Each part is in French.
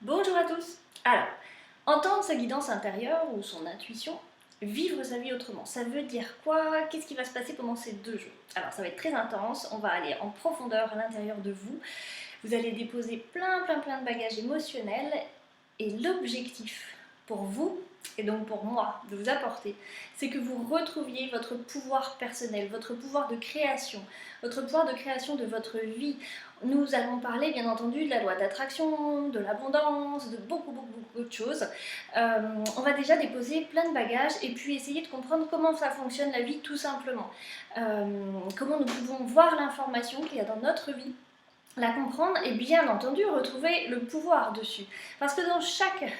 Bonjour à tous. Alors, entendre sa guidance intérieure ou son intuition, vivre sa vie autrement, ça veut dire quoi? Qu'est-ce qui va se passer pendant ces 2 jours? Alors, ça va être très intense, on va aller en profondeur à l'intérieur de vous. Vous allez déposer plein de bagages émotionnels et l'objectif pour vous, et donc pour moi, de vous apporter, c'est que vous retrouviez votre pouvoir personnel, votre pouvoir de création, votre pouvoir de création de votre vie. Nous allons parler bien entendu de la loi d'attraction, de l'abondance, de beaucoup de choses. On va déjà déposer plein de bagages et puis essayer de comprendre comment ça fonctionne la vie tout simplement. Comment nous pouvons voir l'information qu'il y a dans notre vie, la comprendre et bien entendu retrouver le pouvoir dessus. Parce que dans chaque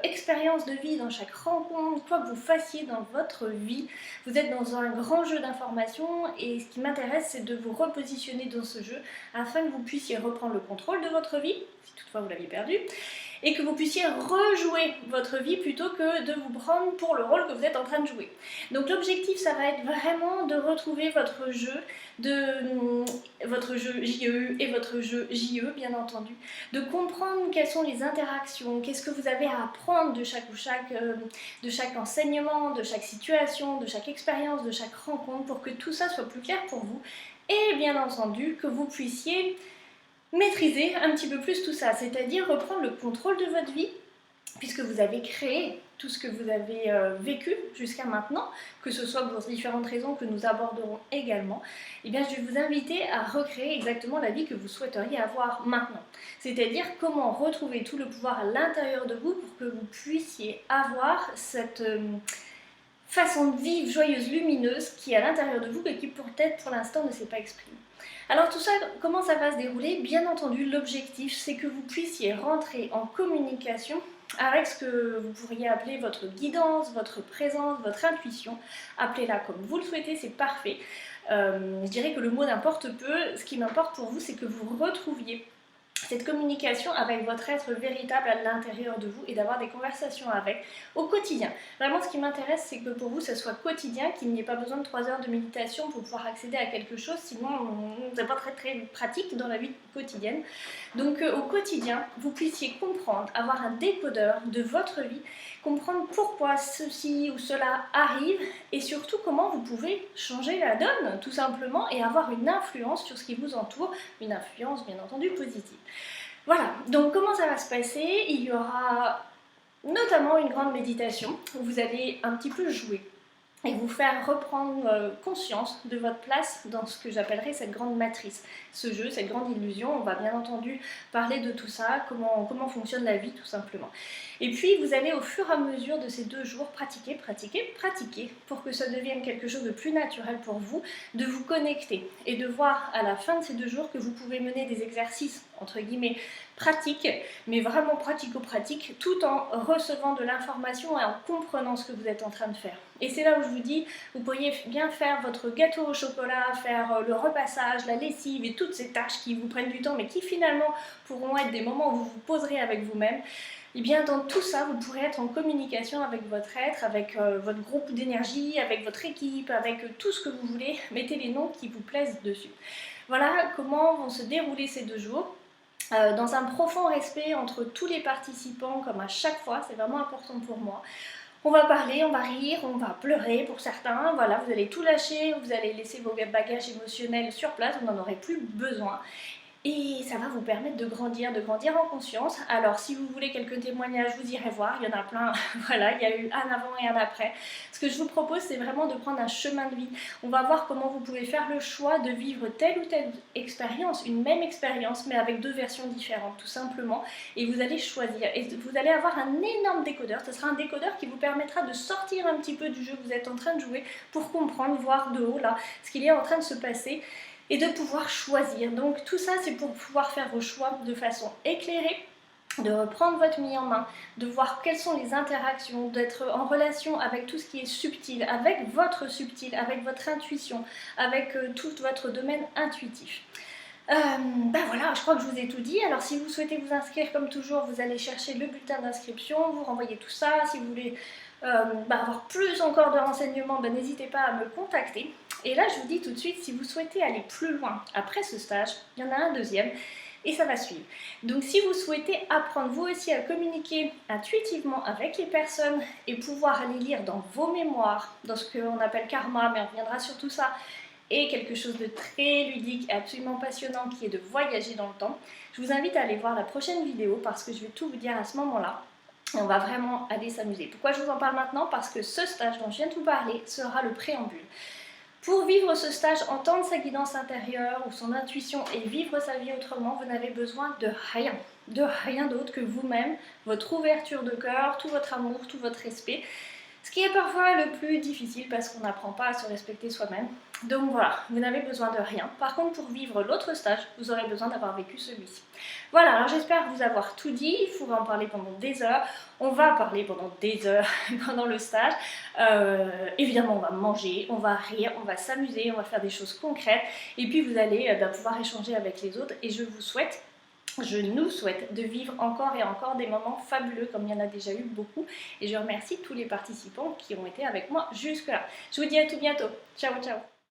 expérience de vie, dans chaque rencontre, quoi que vous fassiez dans votre vie, vous êtes dans un grand jeu d'informations et ce qui m'intéresse c'est de vous repositionner dans ce jeu afin que vous puissiez reprendre le contrôle de votre vie, si toutefois vous l'aviez perdu, et que vous puissiez rejouer votre vie plutôt que de vous prendre pour le rôle que vous êtes en train de jouer. Donc l'objectif ça va être vraiment de retrouver votre jeu JE et votre jeu JE bien entendu, de comprendre quelles sont les interactions, qu'est-ce que vous avez à apprendre de chaque enseignement, de chaque situation, de chaque expérience, de chaque rencontre pour que tout ça soit plus clair pour vous et bien entendu que vous puissiez maîtriser un petit peu plus tout ça, c'est-à-dire reprendre le contrôle de votre vie puisque vous avez créé tout ce que vous avez vécu jusqu'à maintenant, que ce soit pour différentes raisons que nous aborderons également, eh bien je vais vous inviter à recréer exactement la vie que vous souhaiteriez avoir maintenant. C'est-à-dire comment retrouver tout le pouvoir à l'intérieur de vous pour que vous puissiez avoir cette façon de vivre joyeuse, lumineuse qui est à l'intérieur de vous et qui peut-être pour l'instant ne s'est pas exprimée. Alors tout ça, comment ça va se dérouler? Bien entendu, l'objectif c'est que vous puissiez rentrer en communication avec ce que vous pourriez appeler votre guidance, votre présence, votre intuition. Appelez-la comme vous le souhaitez, c'est parfait. Je dirais que le mot n'importe peu. Ce qui m'importe pour vous, c'est que vous retrouviez cette communication avec votre être véritable à l'intérieur de vous et d'avoir des conversations avec au quotidien. Vraiment, ce qui m'intéresse, c'est que pour vous, ça soit quotidien, qu'il n'y ait pas besoin de 3 heures de méditation pour pouvoir accéder à quelque chose, sinon c'est pas très pratique dans la vie quotidienne. Donc au quotidien, vous puissiez comprendre, avoir un décodeur de votre vie, comprendre pourquoi ceci ou cela arrive et surtout comment vous pouvez changer la donne tout simplement et avoir une influence sur ce qui vous entoure, une influence bien entendu positive. Voilà, donc comment ça va se passer? Il y aura notamment une grande méditation où vous allez un petit peu jouer et vous faire reprendre conscience de votre place dans ce que j'appellerais cette grande matrice. Ce jeu, cette grande illusion, on va bien entendu parler de tout ça, comment fonctionne la vie tout simplement. Et puis vous allez au fur et à mesure de ces 2 jours pratiquer pour que ça devienne quelque chose de plus naturel pour vous, de vous connecter et de voir à la fin de ces 2 jours que vous pouvez mener des exercices entre guillemets pratiques, mais vraiment pratico-pratiques, tout en recevant de l'information et en comprenant ce que vous êtes en train de faire. Et c'est là où je vous dis, vous pourriez bien faire votre gâteau au chocolat, faire le repassage, la lessive et toutes ces tâches qui vous prennent du temps mais qui finalement pourront être des moments où vous vous poserez avec vous-même. Et bien dans tout ça, vous pourrez être en communication avec votre être, avec votre groupe d'énergie, avec votre équipe, avec tout ce que vous voulez. Mettez les noms qui vous plaisent dessus. Voilà comment vont se dérouler ces 2 jours. Dans un profond respect entre tous les participants, comme à chaque fois, c'est vraiment important pour moi. On va parler, on va rire, on va pleurer pour certains, voilà, vous allez tout lâcher, vous allez laisser vos bagages émotionnels sur place, vous n'en aurez plus besoin. Et ça va vous permettre de grandir en conscience. Alors si vous voulez quelques témoignages, vous irez voir, il y en a plein, voilà, il y a eu un avant et un après. Ce que je vous propose, c'est vraiment de prendre un chemin de vie. On va voir comment vous pouvez faire le choix de vivre telle ou telle expérience, une même expérience, mais avec 2 versions différentes, tout simplement. Et vous allez choisir, et vous allez avoir un énorme décodeur. Ce sera un décodeur qui vous permettra de sortir un petit peu du jeu que vous êtes en train de jouer pour comprendre, voir de haut, là, ce qu'il est en train de se passer. Et de pouvoir choisir. Donc tout ça c'est pour pouvoir faire vos choix de façon éclairée, de reprendre votre vie en main, de voir quelles sont les interactions, d'être en relation avec tout ce qui est subtil, avec votre intuition, avec tout votre domaine intuitif. Voilà, je crois que je vous ai tout dit. Alors si vous souhaitez vous inscrire comme toujours, vous allez chercher le bulletin d'inscription, vous renvoyez tout ça. Si vous voulez avoir plus encore de renseignements, n'hésitez pas à me contacter. Et là je vous dis tout de suite, si vous souhaitez aller plus loin après ce stage, il y en a un deuxième. et ça va suivre. Donc si vous souhaitez apprendre vous aussi à communiquer intuitivement avec les personnes et pouvoir aller lire dans vos mémoires, dans ce qu'on appelle karma, mais on reviendra sur tout ça, et quelque chose de très ludique et absolument passionnant qui est de voyager dans le temps, je vous invite à aller voir la prochaine vidéo parce que je vais tout vous dire à ce moment-là. On va vraiment aller s'amuser. Pourquoi je vous en parle maintenant? Parce que ce stage dont je viens de vous parler sera le préambule. Pour vivre ce stage, entendre sa guidance intérieure ou son intuition et vivre sa vie autrement, vous n'avez besoin de rien d'autre que vous-même, votre ouverture de cœur, tout votre amour, tout votre respect. Ce qui est parfois le plus difficile parce qu'on n'apprend pas à se respecter soi-même. Donc voilà, vous n'avez besoin de rien. Par contre, pour vivre l'autre stage, vous aurez besoin d'avoir vécu celui-ci. Voilà, alors j'espère vous avoir tout dit. Il faudra en parler pendant des heures. On va parler pendant des heures pendant le stage. Évidemment, on va manger, on va rire, on va s'amuser, on va faire des choses concrètes. Et puis vous allez pouvoir échanger avec les autres. Et je nous souhaite de vivre encore et encore des moments fabuleux comme il y en a déjà eu beaucoup et je remercie tous les participants qui ont été avec moi jusque là. Je vous dis à tout bientôt. Ciao ciao.